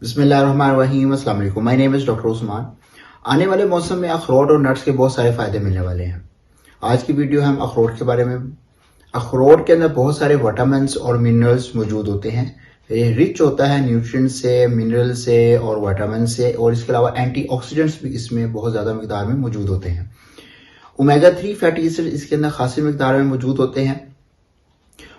बिस्मिल्लाहिर्रहमानिर्रहीम, अस्सलाम वालेकुम। My name is doctor Usman. आने वाले मौसम में अखरोट और नट्स के बहुत सारे फ़ायदे मिलने वाले हैं। आज की वीडियो हम अखरोट के बारे में। अखरोट के अंदर बहुत सारे विटामिन्स और मिनरल्स मौजूद होते हैं। ये रिच होता है न्यूट्रिएंट से, मिनरल से और विटामिन से, और इसके अलावा एंटीऑक्सीडेंट्स भी इसमें बहुत ज़्यादा मिकदार में मौजूद होते हैं। ओमेगा 3 फैटी एसिड इसके अंदर खासी मिकदार में मौजूद होते हैं।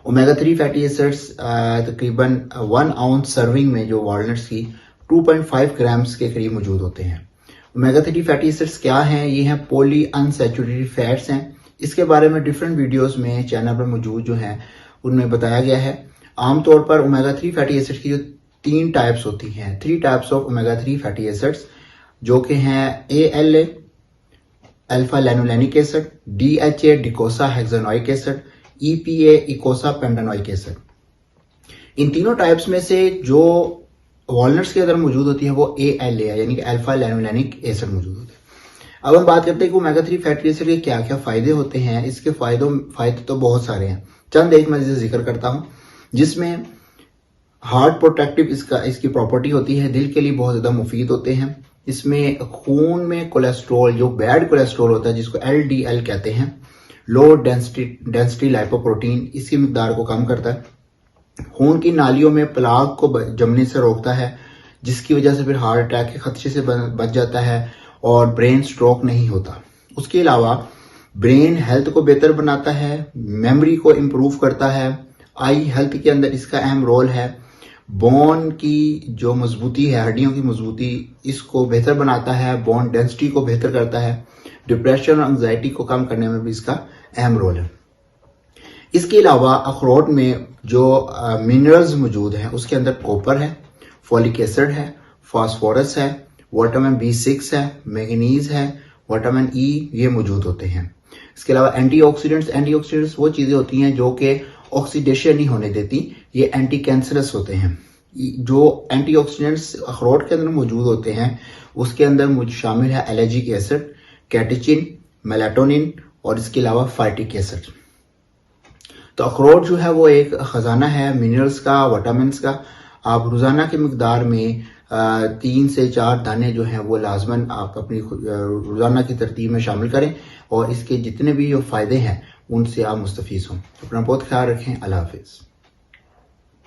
ओमेगा 3 फैटी एसिड्स तकरीबन 1 आउंस सर्विंग में जो वॉलनट्स की 2.5 ग्राम्स के करीब मौजूद होते हैं। ओमेगा 3 फैटी एसिड्स क्या हैं? ये हैं पॉली अनसैचुरेटेड फैट्स हैं। इसके बारे में डिफरेंट वीडियोस में चैनल पर मौजूद जो हैं उनमें बताया गया है। आमतौर पर ओमेगा 3 फैटी एसिड्स की जो 3 टाइप्स होती हैं, 3 types of omega 3 fatty acids, जो कि हैं ALA alpha linolenic acid, DHA docosa hexanoic acid, EPA eicosa pentanoic acid. इन तीनों टाइप्स में से जो वॉलनट्स के अंदर मौजूद होती है वो ALA यानी कि अल्फा लैनोलेनिक एसिड मौजूद होती है। अब हम बात करते हैं कि ओमेगा 3 फैटी एसिड के क्या क्या फायदे होते हैं। इसके फायदे तो बहुत सारे हैं, चंद एक मैं जिक्र करता हूं, जिसमें हार्ट प्रोटेक्टिव इसकी प्रॉपर्टी होती है, दिल के लिए बहुत ज्यादा मुफीद होते हैं। इसमें खून में कोलेस्ट्रॉल, जो बैड कोलेस्ट्रॉल होता है जिसको LDL कहते हैं, लो डेंसिटी लाइपोप्रोटीन, इसकी मिकदार को कम करता है। खून की नालियों में प्लाक को जमने से रोकता है, जिसकी वजह से फिर हार्ट अटैक के खदशे से बच जाता है और ब्रेन स्ट्रोक नहीं होता। उसके अलावा ब्रेन हेल्थ को बेहतर बनाता है, मेमोरी को इम्प्रूव करता है, आई हेल्थ के अंदर इसका अहम रोल है। बोन की जो मजबूती है, हड्डियों की मजबूती, इसको बेहतर बनाता है, बोन डेंसिटी को बेहतर करता है, डिप्रेशन और एंजाइटी को कम करने में भी इसका अहम रोल है। इसके अलावा अखरोट में जो मिनरल्स मौजूद हैं उसके अंदर कॉपर है, फोलिक एसिड है, फास्फोरस है, विटामिन B6 है, मैग्नीज है, विटामिन E, ये मौजूद होते हैं। इसके अलावा एंटीऑक्सीडेंट्स वो चीजें होती हैं जो कि ऑक्सीडेशन नहीं होने देती, ये एंटी कैंसरस होते हैं। जो एंटीऑक्सीडेंट्स अखरोट के अंदर मौजूद होते हैं उसके अंदर शामिल है एलर्जिक एसिड, कैटेचिन, मेलाटोनिन और इसके अलावा फाइटिक एसिड। तो अखरोट जो है वो एक खजाना है मिनरल्स का, विटामिन्स का। आप रोजाना की मिकदार में 3 से 4 दाने जो हैं वो लाजमन आप अपनी रोजाना की तरतीब में शामिल करें, और इसके जितने भी जो फायदे हैं उनसे आप मुस्तफीज हों। अपना बहुत ख्याल रखें। अल्लाह हाफिज।